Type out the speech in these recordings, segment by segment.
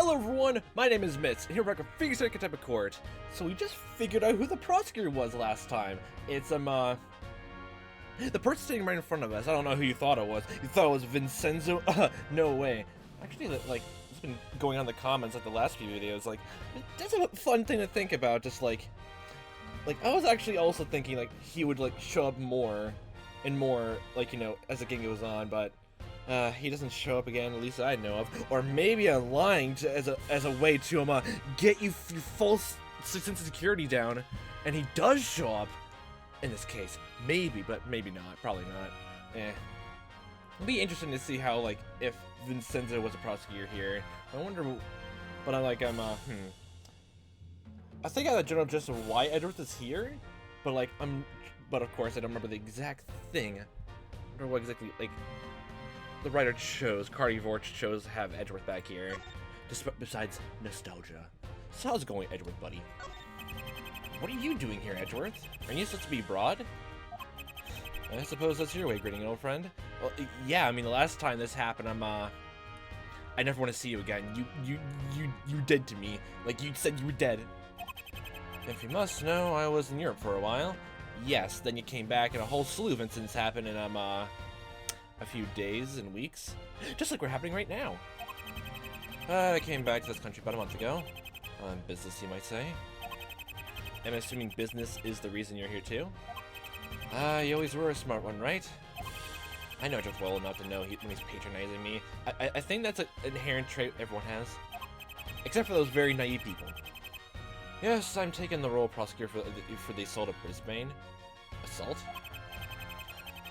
Hello everyone, my name is Mitz, and here we're back with Phoenix Contempt Court. So we just figured out who the prosecutor was last time. It's, the person sitting right in front of us. I don't know who you thought it was. You thought it was Vincenzo? No way. Actually, like, it's been going on in the comments like the last few videos, like, that's a fun thing to think about, just like, I was actually also thinking, like, he would, like, show up more, and more, like, you know, as the game goes on, but he doesn't show up again, at least I know of. Or maybe I'm lying as a way to get your false sense of security down, and he does show up in this case. Maybe, but maybe not. Probably not. It'll be interesting to see how, like, if Vincenzo was a prosecutor here. I wonder, but I think I have a general gist of why Edgeworth is here, but like but of course I don't remember the exact thing. I don't remember what exactly, like, the writer chose, Carnivore chose to have Edgeworth back here, besides nostalgia. So how's it going, Edgeworth, buddy? What are you doing here, Edgeworth? Aren't you supposed to be abroad? I suppose that's your way of greeting, old friend. Well, yeah, I mean, the last time this happened, I never want to see you again. You dead to me. Like, you said you were dead. If you must know, I was in Europe for a while. Yes, then you came back and a whole slew of incidents happened in, a few days and weeks. Just like we're happening right now. I came back to this country about a month ago. On business, you might say. I'm assuming business is the reason you're here too? You always were a smart one, right? I know just well enough to know when he's patronizing me. I think that's an inherent trait everyone has. Except for those very naive people. Yes, I'm taking the role of prosecutor for the assault of Brisbane. Assault?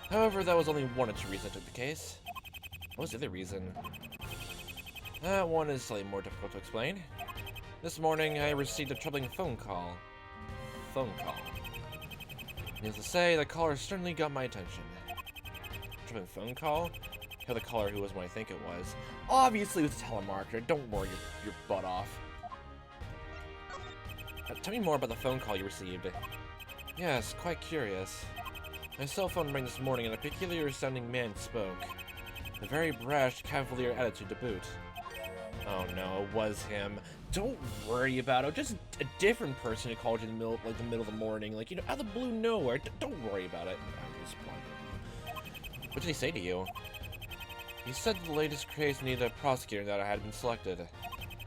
However, that was only one of two reasons I took the case. What was the other reason? That one is slightly more difficult to explain. This morning, I received a troubling phone call. Needless to say, the caller certainly got my attention. Troubling phone call? Tell the caller who was what I think it was. Obviously, it was a telemarketer. Don't worry your butt off. Tell me more about the phone call you received. Yes, quite curious. My cell phone rang this morning and a peculiar-sounding man spoke. A very brash, cavalier attitude to boot. Oh no, it was him. Don't worry about it. Just a different person who called you in the middle of the morning. Like, you know, out of the blue nowhere. Don't worry about it. What did he say to you? He said the latest case needed a prosecutor that I had been selected.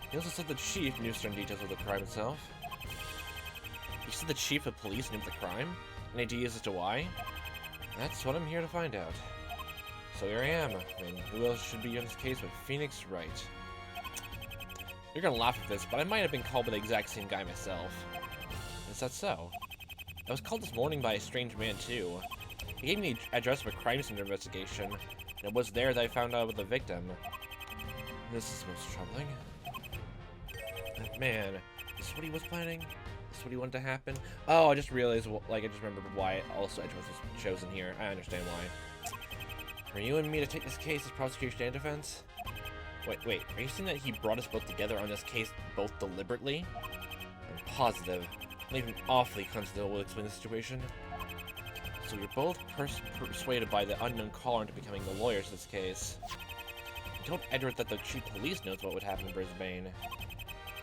He also said the chief knew certain details of the crime itself. He said the chief of police knew of the crime? Any ideas as to why? That's what I'm here to find out. So here I am, and who else should be in this case but Phoenix Wright? You're gonna laugh at this, but I might have been called by the exact same guy myself. Is that so? I was called this morning by a strange man too. He gave me the address of a crime scene investigation, and it was there that I found out about the victim. This is most troubling. That man, is this what he was planning? Is this what he wanted to happen? Oh, I just realized, like, I just remembered why also Edgeworth was chosen here. I understand why. Are you and me to take this case as prosecution and defense? Wait, are you saying that he brought us both together on this case both deliberately? I'm positive. I'm even awfully confident we'll explain the situation. So you're both persuaded by the unknown caller into becoming the lawyers in this case. I told Edward that the chief of police knows what would happen in Brisbane.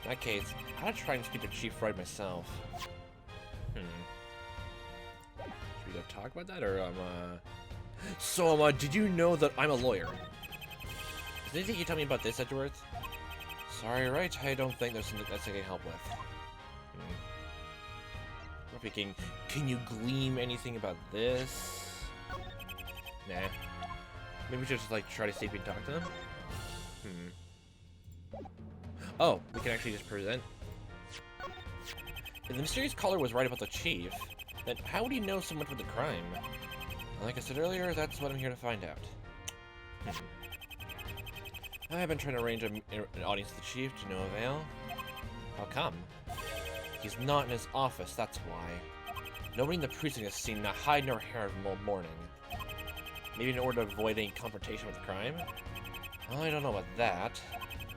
In that case, I gotta try and speak to Chief Wright myself. Should we go talk about that, or, So, did you know that I'm a lawyer? Is there anything you can tell me about this, Edgeworth? Sorry, Wright, I don't think there's something that I can help with. Can you glean anything about this? Nah. Maybe we should just, like, try to see if we can talk to them? Oh, we can actually just present. If the mysterious caller was right about the chief, then how would he know so much about the crime? Like I said earlier, that's what I'm here to find out. I've been trying to arrange an audience with the chief to no avail. How come? He's not in his office, that's why. Nobody in the precinct has seen a hide nor hair of him all morning. Maybe in order to avoid any confrontation with the crime? Well, I don't know about that.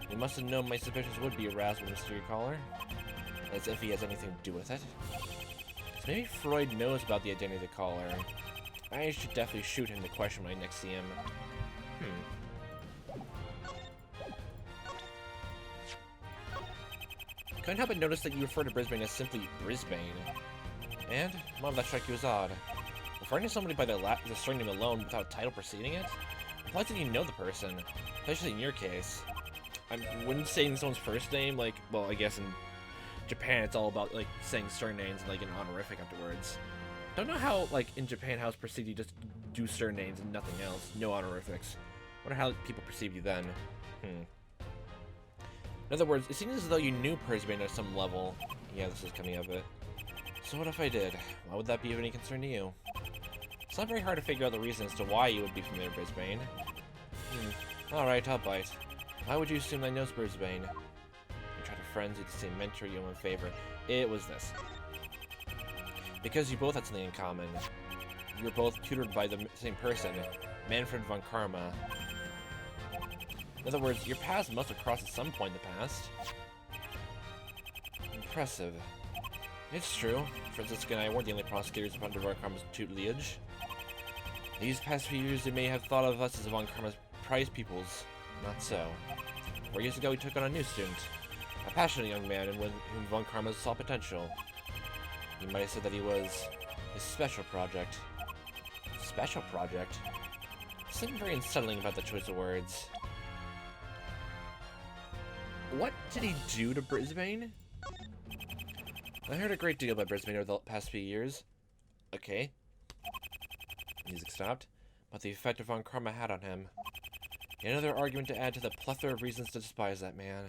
He must have known my suspicions would be aroused by the mystery caller. As if he has anything to do with it. So maybe Freud knows about the identity of the caller. I should definitely shoot him the question when I next see him. Couldn't help but notice that you refer to Brisbane as simply Brisbane. And, Mom, that struck you as odd. Referring to somebody by the surname alone without a title preceding it? Implies that you know the person, especially in your case. When saying someone's first name, like, well, I guess in Japan it's all about, like, saying surnames and, like, an honorific afterwards. Don't know how, like, in Japan how it's perceived you just do surnames and nothing else, no honorifics. Wonder how people perceive you then. In other words, it seems as though you knew Brisbane at some level. Yeah, this is coming of it. So what if I did? Why would that be of any concern to you? It's not very hard to figure out the reason as to why you would be familiar with Brisbane. Alright, I'll bite. Why would you assume I knows Brisbane? You try to frenzy to say mentor you in favor. It was this. Because you both had something in common. You were both tutored by the same person, Manfred von Karma. In other words, your paths must have crossed at some point in the past. Impressive. It's true. Franziska and I weren't the only prosecutors under von Karma's tutelage. These past few years, they may have thought of us as von Karma's prize pupils. Not so. 4 years ago, we took on a new student. A passionate young man in whom von Karma saw potential. You might have said that he was his special project. Special project? Something very unsettling about the choice of words. What did he do to Brisbane? I heard a great deal about Brisbane over the past few years. Okay. Music stopped. But the effect von Karma had on him. Another argument to add to the plethora of reasons to despise that man.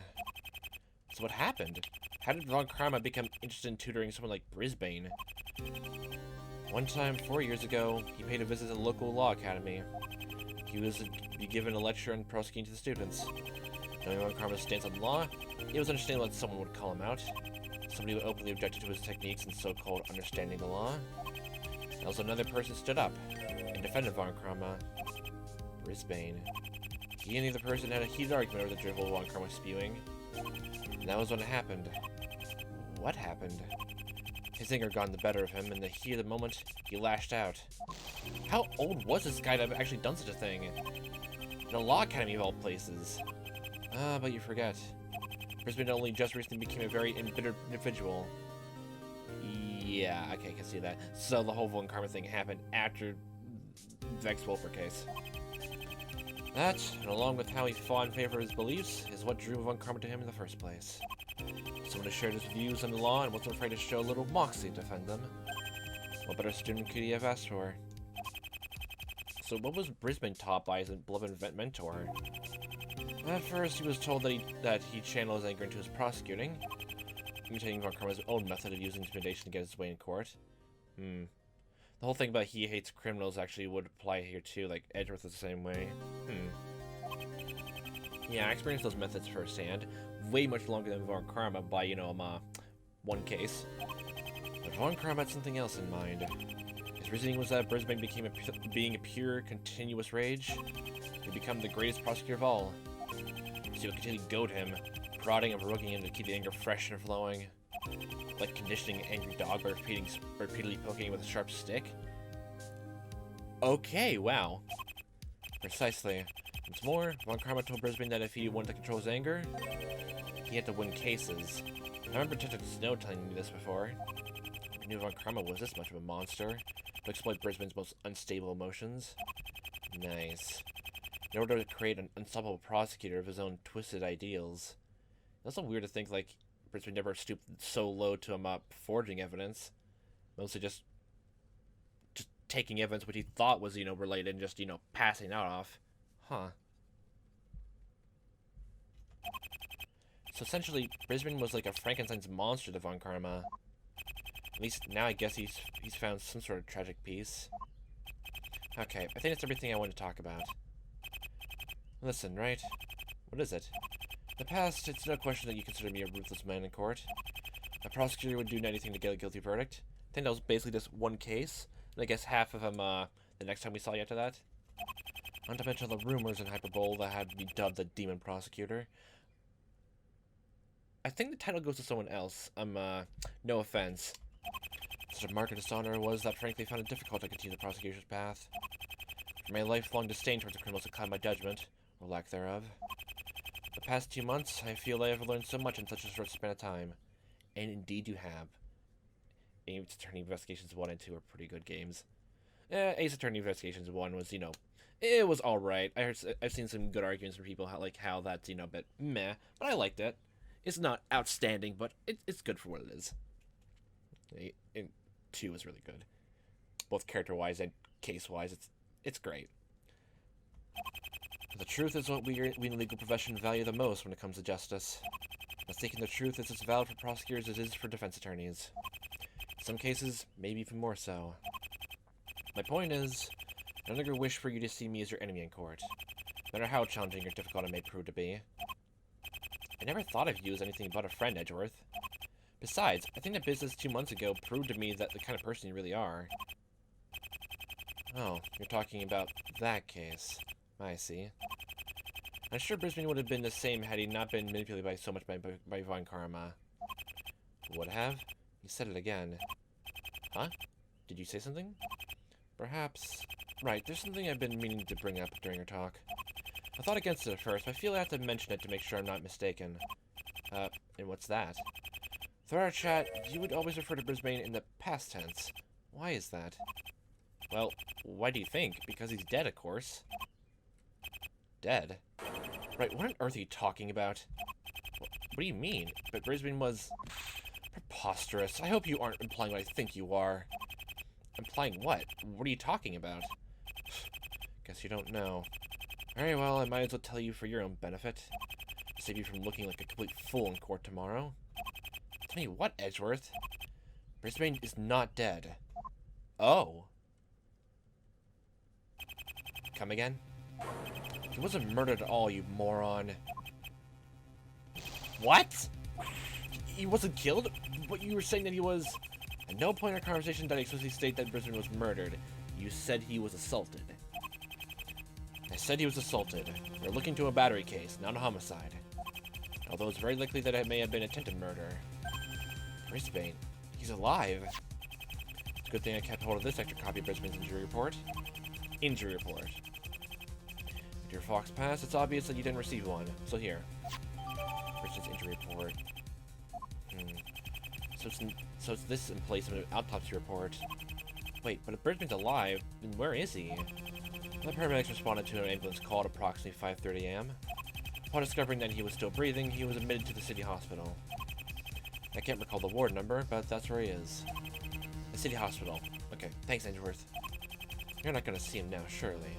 So what happened? How did von Karma become interested in tutoring someone like Brisbane? One time, 4 years ago, he paid a visit to the local law academy. He was to be given a lecture on prosecuting to the students. Knowing von Karma's stance on law, it was understandable that someone would call him out. Somebody who openly objected to his techniques and so-called understanding the law. Also, another person stood up and defended von Karma. Brisbane. He and the other person had a heated argument over the drivel von Karma was spewing. And that was when it happened. What happened? His anger got the better of him, and in the heat of the moment, he lashed out. How old was this guy to have actually done such a thing? In a law academy of all places. Ah, but you forget. Brisbane only just recently became a very embittered individual. Yeah, okay, I can see that. So the whole von Karma thing happened after Vex Wolfer case. That, and along with how he fought in favor of his beliefs, is what drew von Karma to him in the first place. Someone who shared his views on the law and wasn't afraid to show a little moxie to defend them. What better student could he have asked for? So what was Brisbane taught by his beloved mentor? At first, he was told that he channeled his anger into his prosecuting, imitating von Karma's own method of using intimidation to get his way in court. The whole thing about he hates criminals actually would apply here too, like Edgeworth is the same way. Yeah, I experienced those methods firsthand, way much longer than von Karma by, you know, one case. But von Karma had something else in mind. His reasoning was that Brisbane became being a pure, continuous rage. He'd become the greatest prosecutor of all. So he would continue to goad him, prodding and provoking him to keep the anger fresh and flowing. Like conditioning an angry dog by repeatedly poking him with a sharp stick? Okay, wow. Precisely. What's more, von Karma told Brisbane that if he wanted to control his anger, he had to win cases. I remember Detective Snow telling me this before. I knew von Karma was this much of a monster, to exploit Brisbane's most unstable emotions. Nice. In order to create an unstoppable prosecutor of his own twisted ideals. It's also weird to think, like, Brisbane never stooped so low to him forging evidence. Mostly just taking evidence which he thought was, you know, related and just, you know, passing that off. Huh. So essentially, Brisbane was like a Frankenstein's monster to von Karma. At least now I guess he's found some sort of tragic peace. Okay, I think that's everything I want to talk about. Listen, Wright? What is it? In the past, it's no question that you consider me a ruthless man in court. A prosecutor would do anything to get a guilty verdict. I think that was basically just one case, and I guess half of them, the next time we saw you after that. Not to mention the rumors and hyperbole that had me dubbed the Demon Prosecutor. I think the title goes to someone else. No offense. Such a mark of dishonor was that frankly found it difficult to continue the prosecution's path. For my lifelong disdain towards the criminals to cloud my judgment, or lack thereof. The past 2 months, I feel I have learned so much in such a short span of time. And indeed you have. Ace Attorney Investigations 1 and 2 are pretty good games. Ace Attorney Investigations 1 was, it was alright. I've seen some good arguments from people how that's, a bit meh, but I liked it. It's not outstanding, but it's good for what it is. And 2 is really good. Both character-wise and case-wise, it's great. The truth is what we in the legal profession value the most when it comes to justice. Mistaking the truth is as valid for prosecutors as it is for defense attorneys. In some cases, maybe even more so. My point is, I no longer wish for you to see me as your enemy in court, no matter how challenging or difficult it may prove to be. I never thought of you as anything but a friend, Edgeworth. Besides, I think that business 2 months ago proved to me that the kind of person you really are. Oh, you're talking about that case. I see. I'm sure Brisbane would have been the same had he not been manipulated by so much by Von Karma. Would have? You said it again. Huh? Did you say something? Perhaps. Right, there's something I've been meaning to bring up during our talk. I thought against it at first, but I feel I have to mention it to make sure I'm not mistaken. And what's that? Throughout our chat, you would always refer to Brisbane in the past tense. Why is that? Well, why do you think? Because he's dead, of course. Dead? Right, what on earth are you talking about? What do you mean? But Brisbane was... preposterous. I hope you aren't implying what I think you are. Implying what? What are you talking about? Guess you don't know. Very well, I might as well tell you for your own benefit. Save you from looking like a complete fool in court tomorrow. Tell me what, Edgeworth? Brisbane is not dead. Oh. Come again? He wasn't murdered at all, you moron. What? He wasn't killed? But you were saying that he was... At no point in our conversation did I explicitly state that Brisbane was murdered. You said he was assaulted. I said he was assaulted. We're looking to a battery case, not a homicide. Although it's very likely that it may have been attempted murder. Brisbane, he's alive. It's a good thing I kept hold of this extra copy of Brisbane's injury report. Injury report. With your Fox Pass, it's obvious that you didn't receive one. So here. Brisbane's injury report. So it's this in place of an autopsy report. Wait, but if Brisbane's alive, then where is he? The paramedics responded to an ambulance call at approximately 5:30 a.m. Upon discovering that he was still breathing, he was admitted to the city hospital. I can't recall the ward number, but that's where he is. The city hospital. Okay, thanks, Edgeworth. You're not gonna see him now, surely.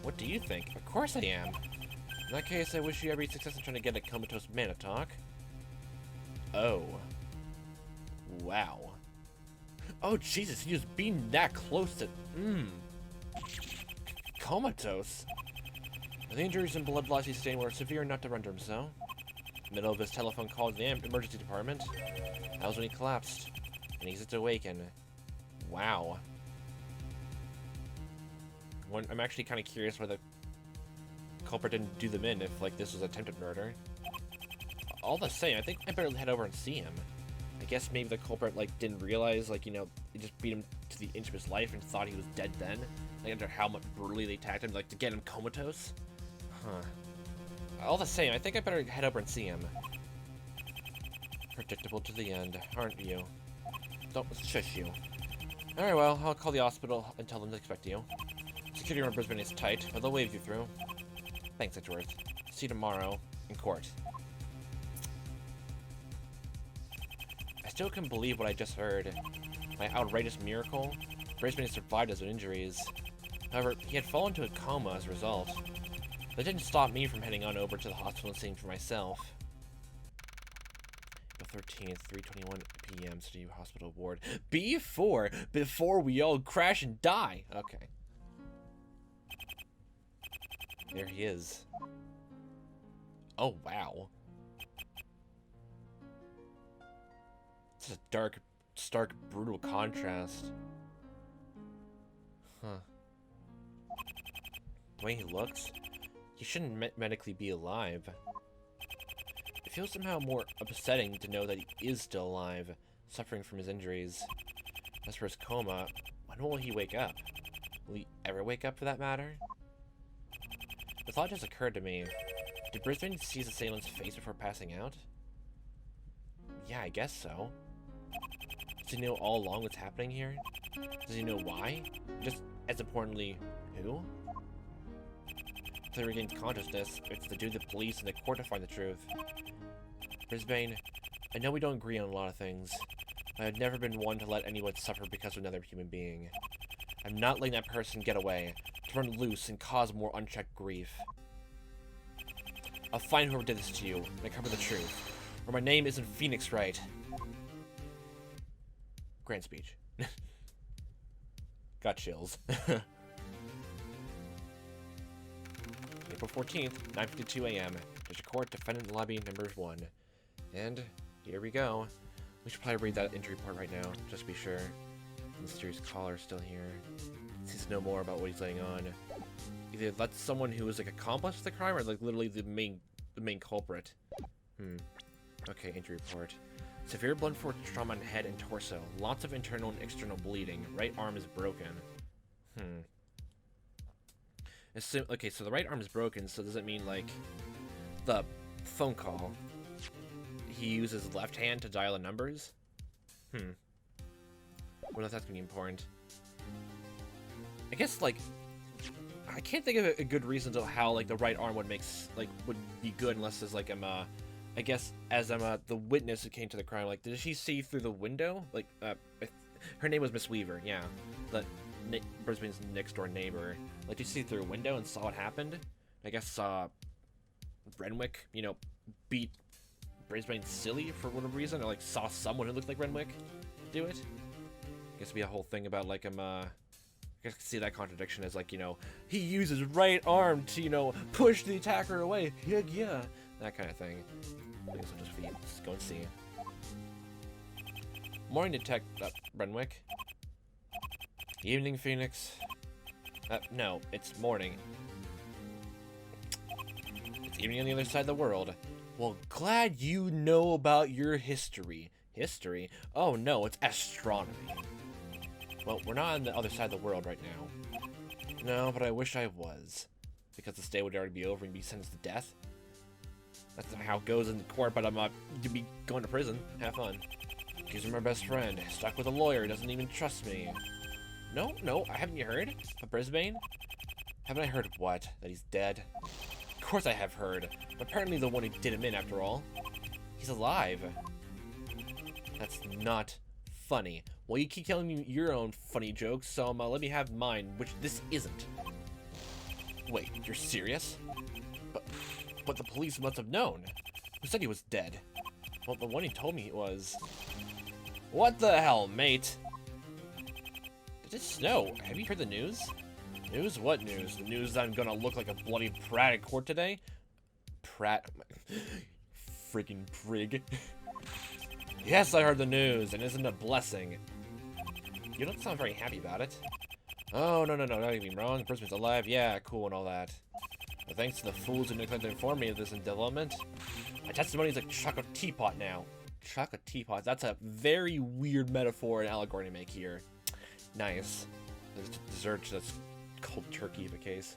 What do you think? Of course I am. In that case, I wish you every success in trying to get a comatose man to talk. Oh. Wow. Oh, Jesus, he was being that close to... Comatose? The injuries and blood loss he sustained were severe enough to render him so. In the middle of his telephone call to the emergency department, that was when he collapsed. And he's to awaken. Wow. I'm actually kind of curious why the culprit didn't do them in if, this was attempted murder. All the same, I think I better head over and see him. I guess maybe the culprit, didn't realize, they just beat him to the inch of his life and thought he was dead then. Under how much brutally they attacked him, to get him comatose. Huh. All the same, I think I better head over and see him. Predictable to the end, aren't you? Don't shush you. Very well, I'll call the hospital and tell them to expect you. Security around Brisbane is tight, but they'll wave you through. Thanks, Edgeworth. See you tomorrow in court. I still couldn't believe what I just heard. My outrageous miracle? Brisbane survived his injuries. However, he had fallen into a coma as a result. That didn't stop me from heading on over to the hospital and seeing for myself. April 13th, 3:21 p.m. City Hospital ward. Before we all crash and die. Okay. There he is. Oh, wow. It's a dark, stark, brutal contrast. Huh. The way he looks, he shouldn't medically be alive. It feels somehow more upsetting to know that he is still alive, suffering from his injuries. As for his coma, when will he wake up? Will he ever wake up for that matter? The thought just occurred to me. Did Brisbane see his assailant's face before passing out? Yeah, I guess so. Does he know all along what's happening here? Does he know why? Just as importantly, who? Until he regains consciousness, it's to do the police and the court to find the truth. Brisbane, I know we don't agree on a lot of things, but I've never been one to let anyone suffer because of another human being. I'm not letting that person get away, to run loose and cause more unchecked grief. I'll find whoever did this to you, and I cover the truth. Or my name isn't Phoenix Wright. Grand speech. Got chills. April 14th, 9:52 a.m. District Court, Defendant Lobby, number 1. And here we go. We should probably read that injury report right now, just to be sure. The mysterious caller still here. He needs to know more about what he's laying on. Either that's someone who was like accomplice to the crime, or like literally the main culprit. Okay, injury report. Severe blunt force trauma on head and torso. Lots of internal and external bleeding. Right arm is broken. Okay, so the right arm is broken, so does it mean, like, the phone call, he uses his left hand to dial the numbers? What if that's gonna be important? I guess, like, I can't think of a good reason to how, like, the right arm would would be good unless there's, like, I guess, as the witness who came to the crime, like, did she see through the window? Like, her name was Miss Weaver, yeah. Brisbane's next-door neighbor. Like, did you see through a window and saw what happened? I guess saw Renwick, you know, beat Brisbane silly for whatever reason, or, like, saw someone who looked like Renwick do it? I guess it'd be a whole thing about, like, I guess I can see that contradiction as, like, you know, he uses right arm to, you know, push the attacker away. Yeah. That kind of thing. I guess I'll just go and see. Morning, Detective Renwick. Evening, Phoenix. No, it's morning. It's evening on the other side of the world. Well, glad you know about your history. History? Oh no, it's astronomy. Well, we're not on the other side of the world right now. No, but I wish I was. Because this day would already be over and be sentenced to death. That's not how it goes in court, but I'm not to be going to prison. Have fun. Because you're my best friend. Stuck with a lawyer, doesn't even trust me. No, haven't you heard? Of Brisbane? Haven't I heard what? That he's dead? Of course I have heard. But apparently the one who did him in, after all. He's alive. That's not funny. Well, you keep telling me your own funny jokes, so let me have mine, which this isn't. Wait, you're serious? But the police must have known. Who said he was dead? Well, the one he told me he was. What the hell, mate? Did it snow? Have you heard the news? News? What news? The news that I'm gonna look like a bloody prat at court today? Prat? Freaking prig. Yes, I heard the news, and isn't it a blessing? You don't sound very happy about it. Oh, no, don't get me wrong. Brisbane's alive, yeah, cool and all that. But thanks to the fools who neglected to inform me of this development, my testimony is a chocolate teapot now. Chocolate teapot, that's a very weird metaphor and allegory to make here. Nice. There's dessert that's cold turkey, the case.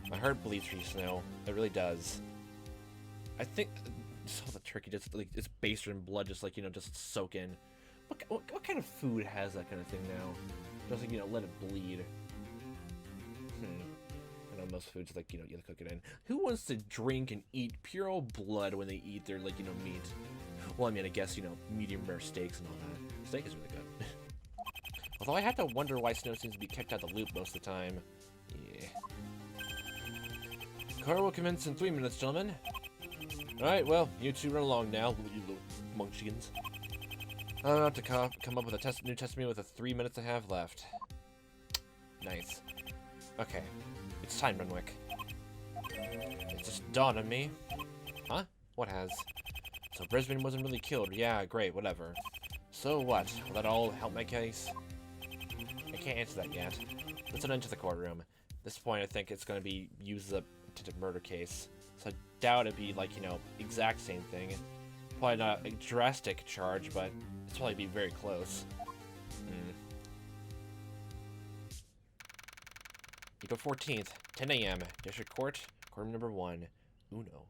My heart bleeds for you, Snow. It really does. I think so the turkey just like it's based in blood, just like, you know, just soak in. What kind of food has that kind of thing now? Just like, you know, let it bleed. I know most foods, like, you know, you have to cook it in. Who wants to drink and eat pure old blood when they eat their, like, you know, meat? Well, I mean, I guess, you know, medium rare steaks and all that. Steak is really good. Although I have to wonder why Snow seems to be kept out of the loop most of the time. Yeah. Car will commence in 3 minutes, gentlemen. Alright, well, you two run along now, you little munchkins. I'm about to come up with a new testimony with 3 minutes and a half left. Nice. Okay. It's time, Renwick. It just dawned on me. Huh? What has? So Brisbane wasn't really killed. Yeah, great, whatever. So what? Will that all help my case? I can't answer that yet. Let's enter the courtroom. At this point, I think it's going to be used as a attempted murder case. So I doubt it'd be, like, you know, exact same thing. Probably not a drastic charge, but it's probably be very close. April 14th, 10 a.m. District Court, courtroom number 1. Uno.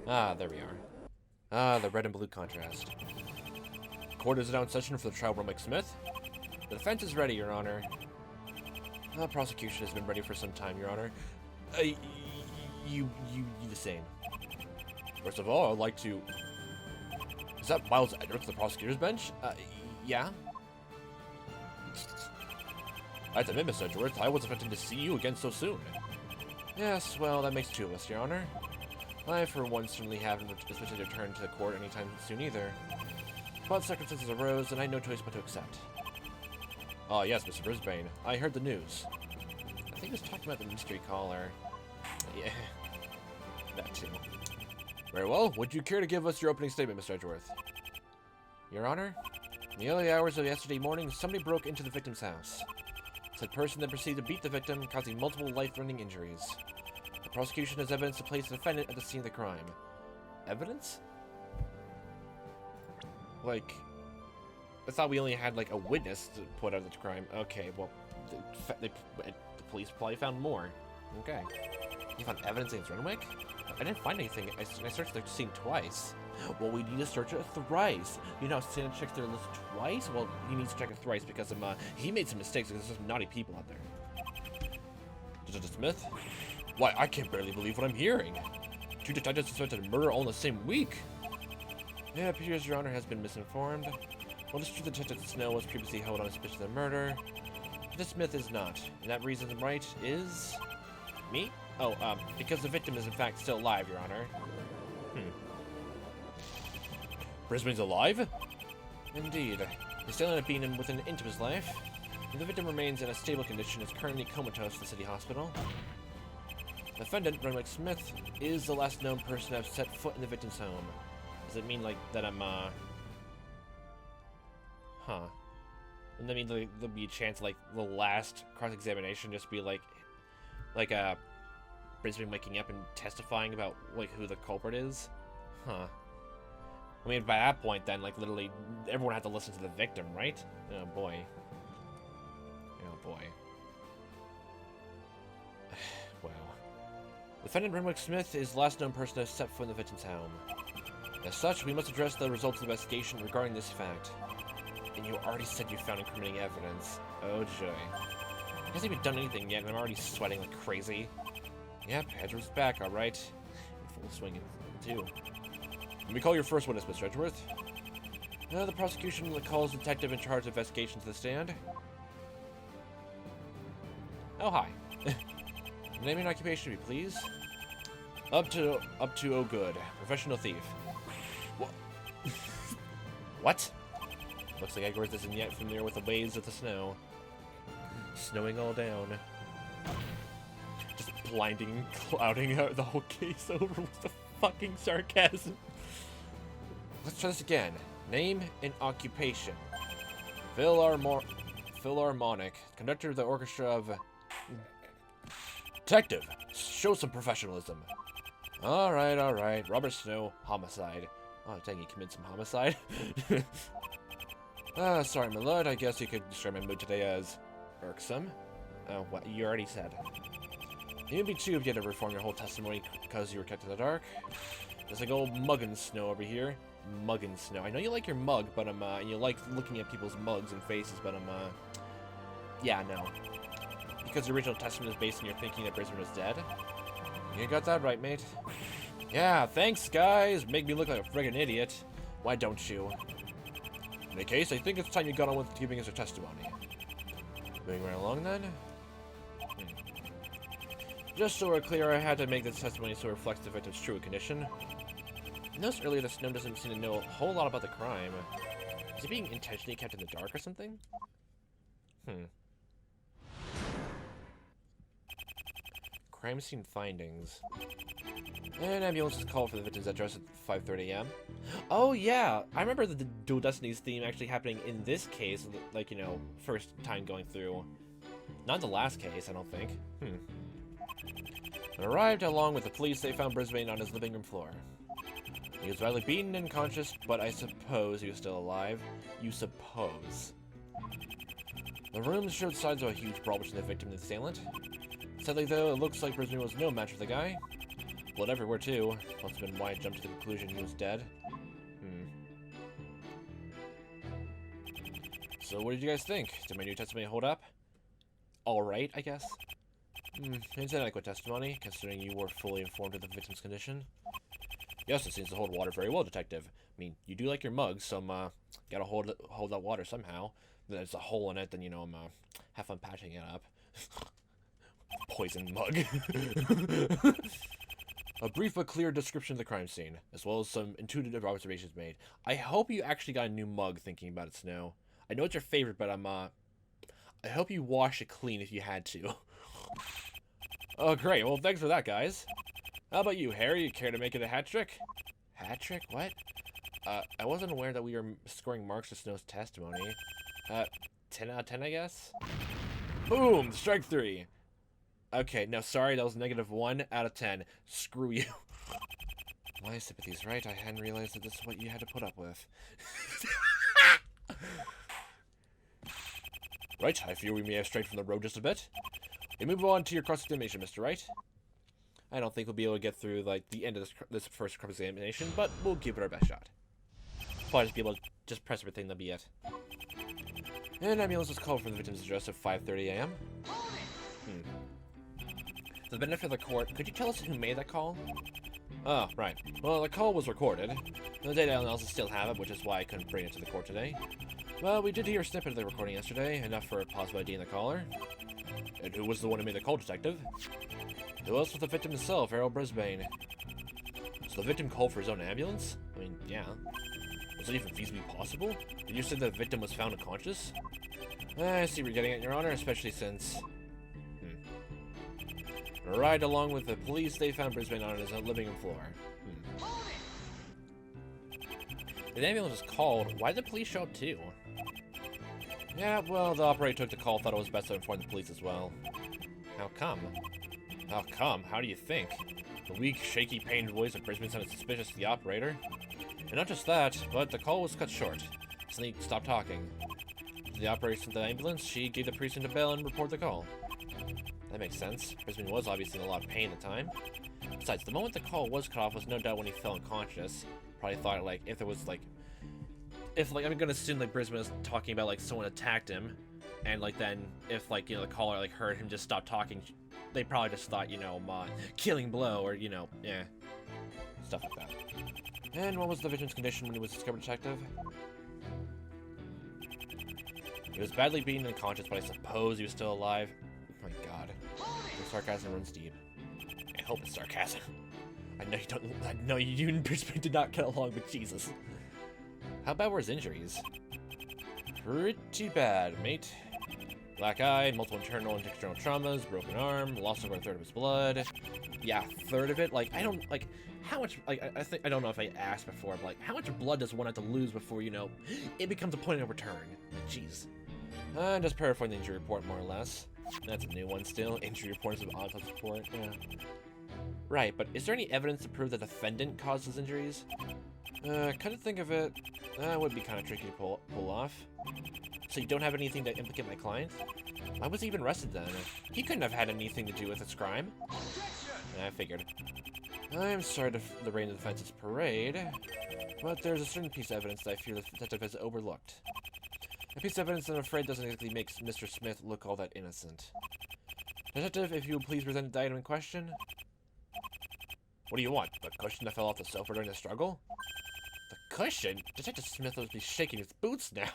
Ah, there we are. Ah, the red and blue contrast. Court is now in session for the trial of Smith. The defense is ready, Your Honor. The prosecution has been ready for some time, Your Honor. You the same. First of all, I'd like to... Is that Miles Edwards, the prosecutor's bench? Yeah? I have to admit, Miss Edgeworth, I wasn't expecting to see you again so soon. Yes, well, that makes two of us, Your Honor. I, for one, certainly haven't expected to return to the court anytime soon either. But circumstances arose, and I had no choice but to accept. Oh, yes, Mr. Brisbane. I heard the news. I think he was talking about the mystery caller. Yeah, that too. Very well. Would you care to give us your opening statement, Mr. Edgeworth? Your Honor, in the early hours of yesterday morning, somebody broke into the victim's house. Said person then proceeded to beat the victim, causing multiple life-threatening injuries. The prosecution has evidence to place the defendant at the scene of the crime. Evidence? Like, I thought we only had, like, a witness to put out the crime. Okay, well, the police probably found more. Okay. You found evidence against Renwick? I didn't find anything. I searched the scene twice. Well, we need to search it thrice. You know, Santa checked their list twice? Well, he needs to check it thrice because he made some mistakes because there's some naughty people out there. Detective Smith? Why, I can't barely believe what I'm hearing. 2 detectives suspected murder all in the same week. Yeah, it appears Your Honor has been misinformed. Well, it's true Detective Snow was previously held on suspicion of murder. Detective Smith is not. And that reason Wright is... me? Oh, because the victim is in fact still alive, Your Honor. Brisbane's alive? Indeed. He's still ended up being within an inch of his life. And the victim remains in a stable condition and is currently comatose at the city hospital. The defendant, Renwick Smith, is the last known person to have set foot in the victim's home. Does it mean, like, that I'm, Huh. And that means like, there'll be a chance, like, the last cross-examination just be, like, Brisbane waking up and testifying about, like, who the culprit is? Huh. I mean, by that point, then, like, literally, everyone had to listen to the victim, right? Oh, boy. Oh, boy. Wow. Defendant Renwick Smith is the last known person to have set foot in the victim's home. As such, we must address the results of the investigation regarding this fact. And you already said you found incriminating evidence. Oh, joy. He hasn't even done anything yet, and I'm already sweating like crazy. Yep, Edgeworth's back, alright. In full swing, too. Let me call your first witness, Mr. Edgeworth. The prosecution calls the detective in charge of investigation to the stand. Oh, hi. Name and occupation, if you please. Up to oh good. Professional thief. What? What? Looks like Edgeworth isn't yet familiar with the waves of the snow. Snowing all down. Just blinding and clouding out the whole case over with the fucking sarcasm. Let's try this again. Name and occupation. Philharmonic. Conductor of the orchestra of... Detective, show some professionalism. Alright. Robert Snow, homicide. Oh, dang, he committed some homicide? Sorry, my lord, I guess you could describe my mood today as... irksome? Oh, what you already said. It would be too if you had to reform your whole testimony because you were kept in the dark. There's like old Muggin Snow over here. Muggin Snow. I know you like your mug, but and you like looking at people's mugs and faces, but yeah, no. Because the original testament is based on your thinking that Brisbane was dead. You got that right, mate. Yeah, thanks, guys. Make me look like a friggin' idiot. Why don't you? In any case, I think it's time you got on with giving us a testimony. Moving right along, then. Just so we're clear, I had to make this testimony so it reflects the victim's true condition. I noticed earlier that Snow doesn't seem to know a whole lot about the crime. Is he being intentionally kept in the dark or something? Crime scene findings. An ambulance is called for the victim's address at 5:30 a.m. Oh yeah, I remember the Dual Destinies theme actually happening in this case, like, you know, first time going through. Not the last case, I don't think. When arrived along with the police, they found Brisbane on his living room floor. He was badly beaten and unconscious, but I suppose he was still alive. You suppose. The room showed signs of a huge brawl between the victim and the assailant. Sadly, though, it looks like Brisbane was no match for the guy. Blood everywhere, too. Must have been why I jumped to the conclusion he was dead. So what did you guys think? Did my new testimony hold up? Alright, I guess. It's an adequate testimony, considering you were fully informed of the victim's condition. Yes, it seems to hold water very well, Detective. I mean, you do like your mug, so gotta hold that water somehow. Then there's a hole in it, then, you know, have fun patching it up. Poison mug. A brief but clear description of the crime scene, as well as some intuitive observations made. I hope you actually got a new mug thinking about it, Snow. I know it's your favorite, but I hope you wash it clean if you had to. Oh, great. Well, thanks for that, guys. How about you, Harry? You care to make it a hat trick? Hat trick? What? I wasn't aware that we were scoring marks for Snow's testimony. 10 out of 10, I guess? Boom! Strike 3. Okay, no, sorry, that was -1 out of 10. Screw you. My sympathy's right. I hadn't realized that this is what you had to put up with. Right, I fear we may have strayed from the road just a bit. We move on to your cross-examination, Mr. Wright. I don't think we'll be able to get through, like, the end of this first cross-examination, but we'll give it our best shot. Probably just be able to just press everything, that'll be it. An ambulance was called from the victim's address at 5:30 a.m. For the benefit of the court, could you tell us who made that call? Oh, right. Well, the call was recorded. The data analysis still have it, which is why I couldn't bring it to the court today. Well, we did hear a snippet of the recording yesterday, enough for a possible ID in the caller. And who was the one who made the call, Detective? It was with the victim himself, Errol Brisbane. So the victim called for his own ambulance? I mean, yeah. Was it even feasibly possible? Did you say the victim was found unconscious? I see what you're getting at, Your Honor, especially since... Right along with the police, they found Brisbane on his living room floor. The ambulance was called. Why did the police show up too? Yeah, well, the operator took the call, thought it was best to inform the police as well. How come? How come? How do you think? The weak, shaky, pained voice of Brisbane sounded suspicious to the operator. And not just that, but the call was cut short. Sneak stopped talking. The operator sent the ambulance, she gave the precinct a bell and reported the call. That makes sense. Brisbane was obviously in a lot of pain at the time. Besides, the moment the call was cut off was no doubt when he fell unconscious. Probably thought, like, if there was, like... If, like, I'm gonna assume, like, Brisbane was talking about, like, someone attacked him. And, like, then, if, like, you know, the caller, like, heard him just stop talking, they probably just thought, you know, killing blow, or, you know, yeah. Stuff like that. And what was the victim's condition when he was discovered, Detective? He was badly beaten and unconscious, but I suppose he was still alive. Oh my god. The sarcasm runs deep. I hope it's sarcasm. I know you and Brisbane did not get along, but Jesus. How bad were his injuries? Pretty bad, mate. Black eye, multiple internal and external traumas, broken arm, lost over a third of his blood. Yeah, a third of it? Like, I don't, like, how much, like, I don't know if I asked before, but, like, how much blood does one have to lose before, you know, it becomes a point of return? Jeez. I'm just paraphrasing the injury report, more or less. That's a new one still. Injury reports of autopsy report. Yeah. Right, but is there any evidence to prove the defendant caused his injuries? Kind of think of it. That would be kind of tricky to pull off. So you don't have anything to implicate my client? Why was he even arrested then? He couldn't have had anything to do with this crime. I figured. I'm sorry to rain the defense's parade, but there's a certain piece of evidence that I fear the detective has overlooked. A piece of evidence that I'm afraid doesn't exactly make Mr. Smith look all that innocent. Detective, if you would please present the item in question. What do you want? The cushion that fell off the sofa during the struggle? The cushion? Detective Smith must be shaking his boots now.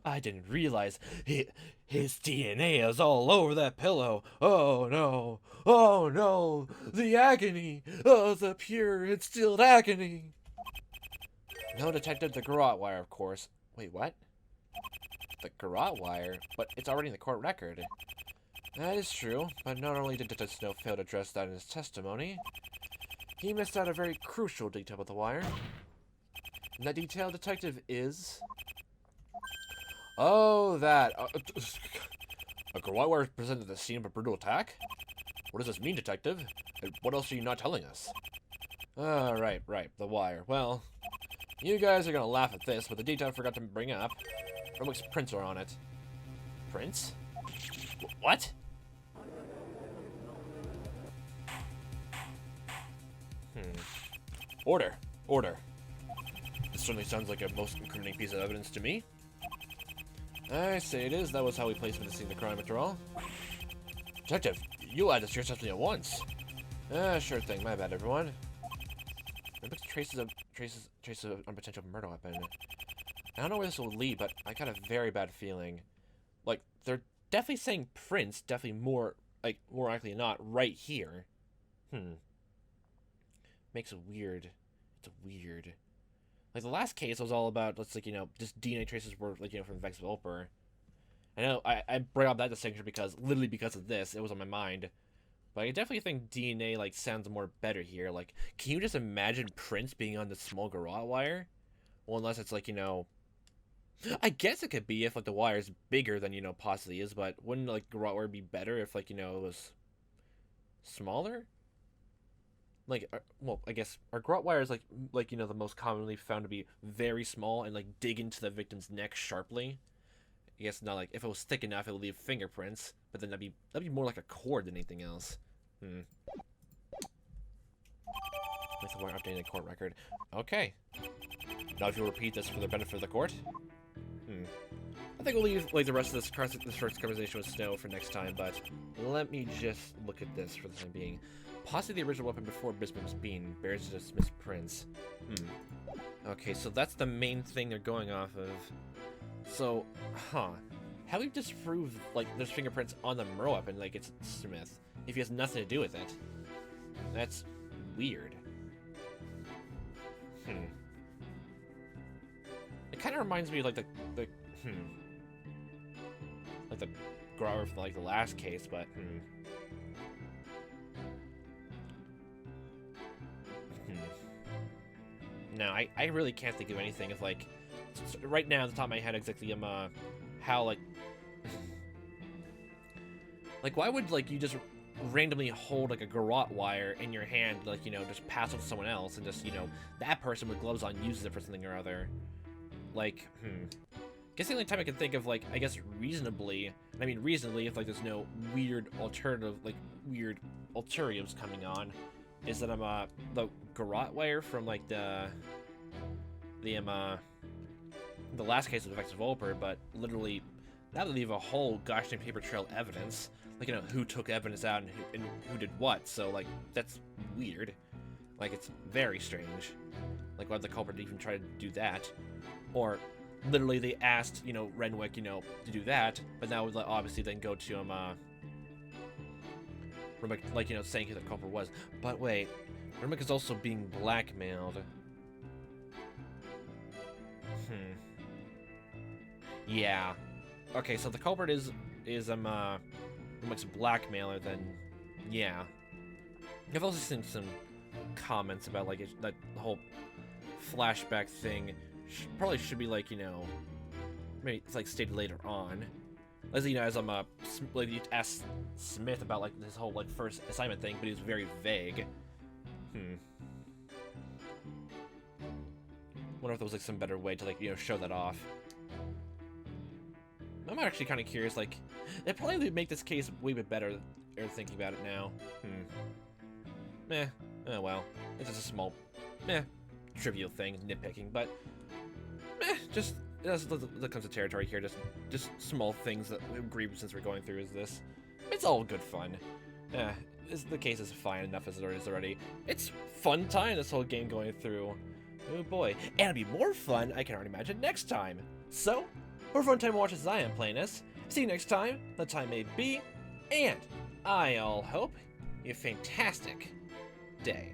I didn't realize his DNA is all over that pillow. Oh no. Oh no. The agony. Oh, the pure and stilled agony. No, Detective, the garrote wire, of course. Wait, what? The garrote wire? But it's already in the court record. That is true, but not only did Detective Snow fail to address that in his testimony, he missed out a very crucial detail with the wire. And that detail, Detective, is... Oh, that... a garrote wire presented at the scene of a brutal attack? What does this mean, Detective? And what else are you not telling us? Right, the wire. Well, you guys are gonna laugh at this, but the detail I forgot to bring up. Romick's prints are on it. Prints? What? Order. Order. This certainly sounds like a most incriminating piece of evidence to me. I say it is. That was how we placed him at the scene of the crime, after all. Detective, you add this to your testimony at once. Sure thing. My bad, everyone. It traces of a potential murder weapon. I don't know where this will lead, but I got a very bad feeling. Like, they're definitely saying Prince, definitely more likely than not, right here. Makes it weird. It's weird. Like, the last case was all about, let's, like, you know, just DNA traces were, like, you know, from Vex Volper. I know, I bring up that distinction because, literally because of this, it was on my mind. But I definitely think DNA, like, sounds more better here. Like, can you just imagine Prince being on the small garrote wire? Well, unless it's, like, you know... I guess it could be if, like, the wire's bigger than, you know, possibly is, but wouldn't, like, garrote wire be better if, like, you know, it was smaller? Like, well, I guess, are garrote wires, like, you know, the most commonly found to be very small and, like, dig into the victim's neck sharply? I guess not, like, if it was thick enough, it would leave fingerprints, but then that'd be more like a cord than anything else. With the wire updating the court record. Okay. Now if you'll repeat this for the benefit of the court. I think we'll leave, like, the rest of this first conversation with Snow for next time, but let me just look at this for the time being. Possibly the original weapon before Bismuth's being bears to dismiss Prince. Okay, so that's the main thing they're going off of. So, how do we disprove, like, there's fingerprints on the murder weapon, like it's Smith, if he has nothing to do with it? That's weird. It kind of reminds me of, like, the grower from, like, the last case, but, No, I really can't think of anything of, like, right now, on the top of my head, exactly, how, like, like, why would, like, you just randomly hold, like, a garrote wire in your hand, like, you know, just pass it to someone else, and just, you know, that person with gloves on uses it for something or other? Like, guess the only time I can think of, like, I guess reasonably, if, like, there's no weird alternative, like, weird ulteriors coming on, is that the garrote wire from, like, the last case of the Vex Volper, but literally that would leave a whole gosh dang paper trail of evidence, like, you know, who took evidence out and who did what. So, like, that's weird. Like, it's very strange. Like, why would the culprit even try to do that? Or literally they asked, you know, Renwick, you know, to do that, but now would, like, obviously then go to Renwick, like, you know, saying who the culprit was. But wait, Renwick is also being blackmailed. Yeah. Okay, so the culprit is Renwick's blackmailer, then yeah. I've also seen some comments about, like, that whole flashback thing probably should be, like, you know, maybe it's, like, stated later on. As you know, as like, you asked Smith about, like, this whole, like, first assignment thing, but he was very vague. Wonder if there was, like, some better way to, like, you know, show that off. I'm actually kind of curious, like, it probably would make this case way bit better, thinking about it now. Oh well. It's just a small, trivial thing, nitpicking, but, just, that comes to territory here, just small things that we agree since we're going through is this. It's all good fun. The case is fine enough as it is already. It's fun time, this whole game going through. Oh boy. And it'll be more fun, I can already imagine, next time. So, for fun time watches as I am playing this, see you next time, the time may be, and I all hope you have a fantastic day.